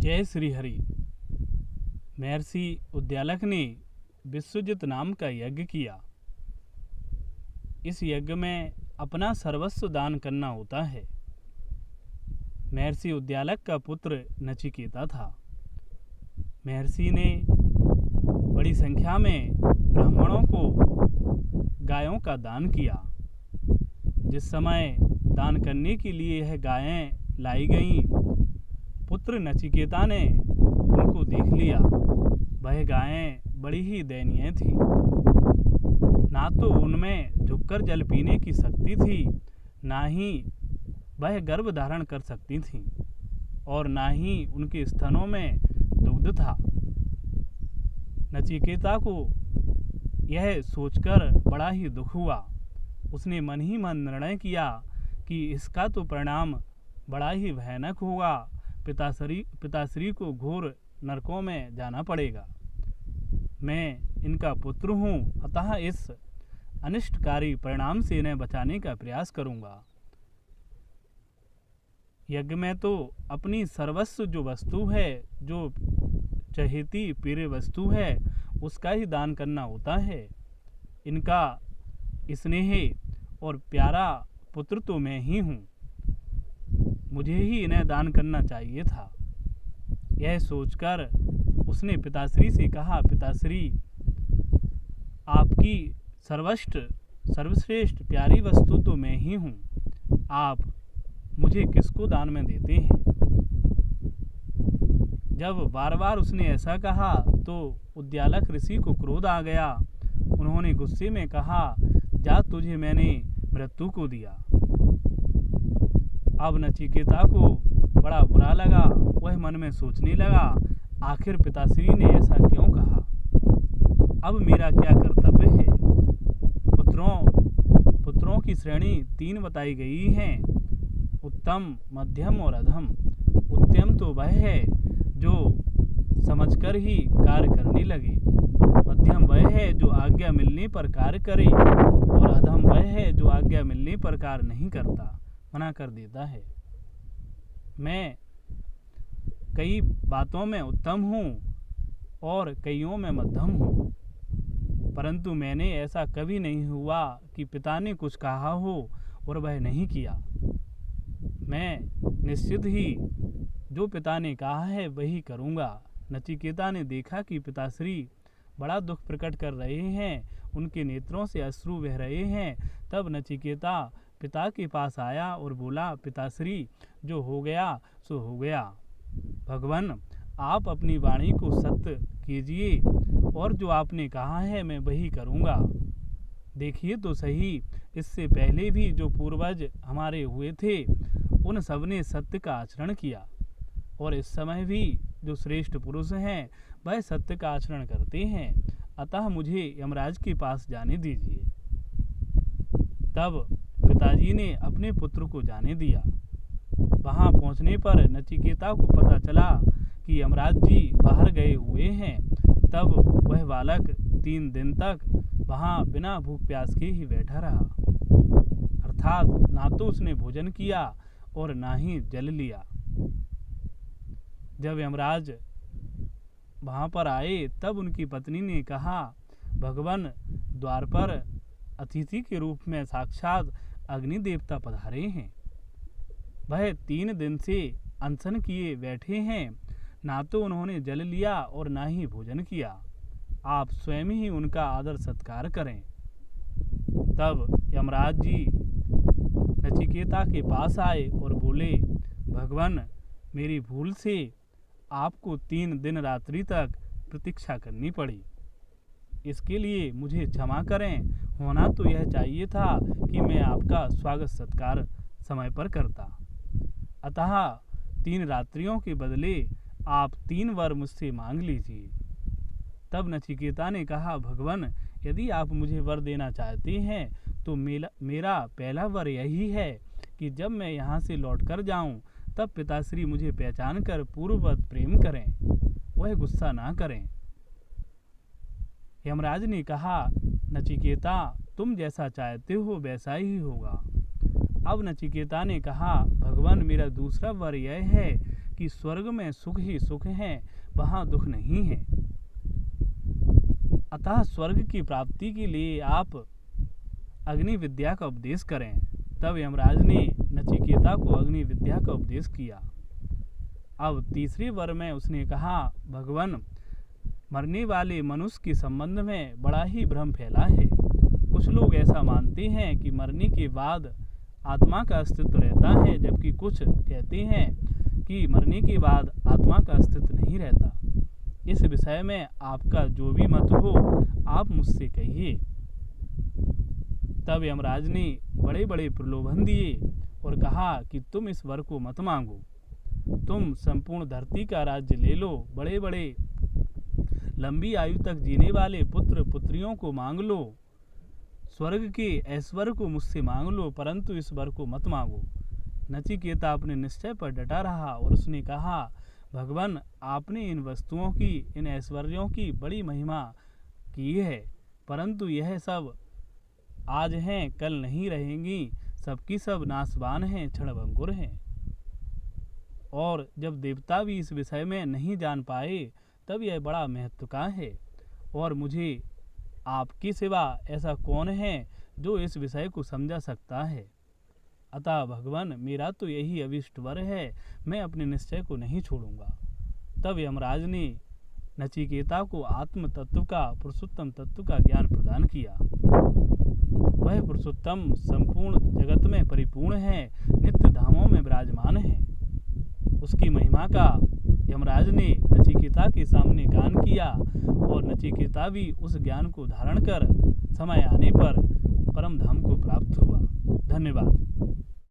जय श्री हरि। महर्षि उद्यालक ने विश्वजित नाम का यज्ञ किया। इस यज्ञ में अपना सर्वस्व दान करना होता है। महर्षि उद्यालक का पुत्र नचिकेता था। महर्षि ने बड़ी संख्या में ब्राह्मणों को गायों का दान किया। जिस समय दान करने के लिए यह गायें लाई गईं, पुत्र नचिकेता ने उनको देख लिया। वह गायें बड़ी ही दयनीय थीं। ना तो उनमें झुककर जल पीने की शक्ति थी, ना ही वह गर्भ धारण कर सकती थीं, और ना ही उनके स्तनों में दुग्ध था। नचिकेता को यह सोचकर बड़ा ही दुख हुआ। उसने मन ही मन निर्णय किया कि इसका तो परिणाम बड़ा ही भयानक होगा। पिताश्री को घोर नरकों में जाना पड़ेगा। मैं इनका पुत्र हूँ, अतः इस अनिष्टकारी परिणाम से इन्हें बचाने का प्रयास करूँगा। यज्ञ में तो अपनी सर्वस्व जो वस्तु है, जो चहेती प्रिय वस्तु है, उसका ही दान करना होता है। इनका स्नेह और प्यारा पुत्र तो मैं ही हूँ। मुझे ही इन्हें दान करना चाहिए था। यह सोचकर उसने पिताश्री से कहा, पिताश्री, आपकी सर्वश्रेष्ठ प्यारी वस्तु तो मैं ही हूँ। आप मुझे किसको दान में देते हैं? जब बार बार उसने ऐसा कहा तो उद्यालक ऋषि को क्रोध आ गया। उन्होंने गुस्से में कहा, जा, तुझे मैंने मृत्यु को दिया। अब नचिकेता को बड़ा बुरा लगा। वह मन में सोचने लगा, आखिर पिताश्री ने ऐसा क्यों कहा? अब मेरा क्या कर्तव्य है? पुत्रों की श्रेणी 3 बताई गई हैं, उत्तम, मध्यम और अधम। उत्तम तो वह है जो समझकर ही कार्य करने लगे। मध्यम वह है जो आज्ञा मिलने पर कार्य करे, और अधम वह है जो आज्ञा मिलने पर कार्य नहीं करता, मना कर देता है। मैं कई बातों में उत्तम हूँ और कईयों में मध्यम हूँ, परंतु मैंने ऐसा कभी नहीं हुआ कि पिता ने कुछ कहा हो और वह नहीं किया। मैं निश्चित ही जो पिता ने कहा है वही करूँगा। नचिकेता ने देखा कि पिताश्री बड़ा दुख प्रकट कर रहे हैं, उनके नेत्रों से अश्रु बह रहे हैं। तब नचिकेता पिता के पास आया और बोला, पिताश्री, जो हो गया सो हो गया। भगवान, आप अपनी वाणी को सत्य कीजिए, और जो आपने कहा है मैं वही करूँगा। देखिए तो सही, इससे पहले भी जो पूर्वज हमारे हुए थे, उन सब ने सत्य का आचरण किया, और इस समय भी जो श्रेष्ठ पुरुष हैं वह सत्य का आचरण करते हैं। अतः मुझे यमराज के पास जाने दीजिए। तब पिताजी ने अपने पुत्र को जाने दिया। वहां पहुंचने पर नचिकेता को पता चला कि यमराज जी बाहर गए हुए हैं। तब वह बालक 3 दिन तक वहां बिना भूख प्यास के ही बैठा रहा, अर्थात ना तो उसने भोजन किया और ना ही जल लिया। जब यमराज वहां पर आए तब उनकी पत्नी ने कहा, भगवान, द्वार पर अतिथि के रूप में साक्षात अग्नि देवता पधारे हैं। वह 3 दिन से अनशन किए बैठे हैं, ना तो उन्होंने जल लिया और ना ही भोजन किया। आप स्वयं ही उनका आदर सत्कार करें। तब यमराज जी नचिकेता के पास आए और बोले, भगवान, मेरी भूल से आपको 3 दिन रात्रि तक प्रतीक्षा करनी पड़ी। इसके लिए मुझे क्षमा करें। होना तो यह चाहिए था कि मैं आपका स्वागत सत्कार समय पर करता, अतः 3 रात्रियों के बदले आप 3 वर मुझसे मांग लीजिए। तब नचिकेता ने कहा, भगवान, यदि आप मुझे वर देना चाहते हैं तो मेरा पहला वर यही है कि जब मैं यहाँ से लौट कर जाऊँ तब पिताश्री मुझे पहचान कर पूर्ववत प्रेम करें, वह गुस्सा ना करें। यमराज ने कहा, नचिकेता, तुम जैसा चाहते हो वैसा ही होगा। अब नचिकेता ने कहा, भगवान मेरा दूसरा वर यह है कि स्वर्ग में सुख ही सुख है, वहाँ दुख नहीं है। अतः स्वर्ग की प्राप्ति के लिए आप अग्नि विद्या का उपदेश करें। तब यमराज ने नचिकेता को अग्नि विद्या का उपदेश किया। अब तीसरे वर में उसने कहा, भगवान मरने वाले मनुष्य के संबंध में बड़ा ही भ्रम फैला है। कुछ लोग ऐसा मानते हैं कि मरने के बाद आत्मा का अस्तित्व रहता है, जबकि कुछ कहते हैं कि मरने के बाद आत्मा का अस्तित्व नहीं रहता। इस विषय में आपका जो भी मत हो आप मुझसे कहिए। तब यमराज ने बड़े बड़े प्रलोभन दिए और कहा कि तुम इस वर को मत मांगो, तुम संपूर्ण धरती का राज्य ले लो, बड़े बड़े लंबी आयु तक जीने वाले पुत्र पुत्रियों को मांग लो, स्वर्ग के ऐश्वर्य को मुझसे मांग लो, परंतु इस वर को मत मांगो। नचिकेता अपने निश्चय पर डटा रहा और उसने कहा, भगवान आपने इन वस्तुओं की, इन ऐश्वर्यों की बड़ी महिमा की है, परंतु यह सब आज हैं, कल नहीं रहेंगी, सबकी सब नाशवान हैं, क्षणभंगुर हैं। और जब देवता भी इस विषय में नहीं जान पाए तब यह बड़ा महत्व का है, और मुझे आपके सिवा ऐसा कौन है जो इस विषय को समझा सकता है। अतः भगवान मेरा तो यही अभिष्ट वर है, मैं अपने निश्चय को नहीं छोड़ूंगा। तब यमराज ने नचिकेता को आत्म तत्व का, पुरुषोत्तम तत्व का ज्ञान प्रदान किया। वह पुरुषोत्तम संपूर्ण जगत में परिपूर्ण है, नित्य धामों में विराजमान है। उसकी महिमा का यमराज ने नचिकेता के सामने गान किया और नचिकेता भी उस ज्ञान को धारण कर समय आने पर परम धाम को प्राप्त हुआ। धन्यवाद।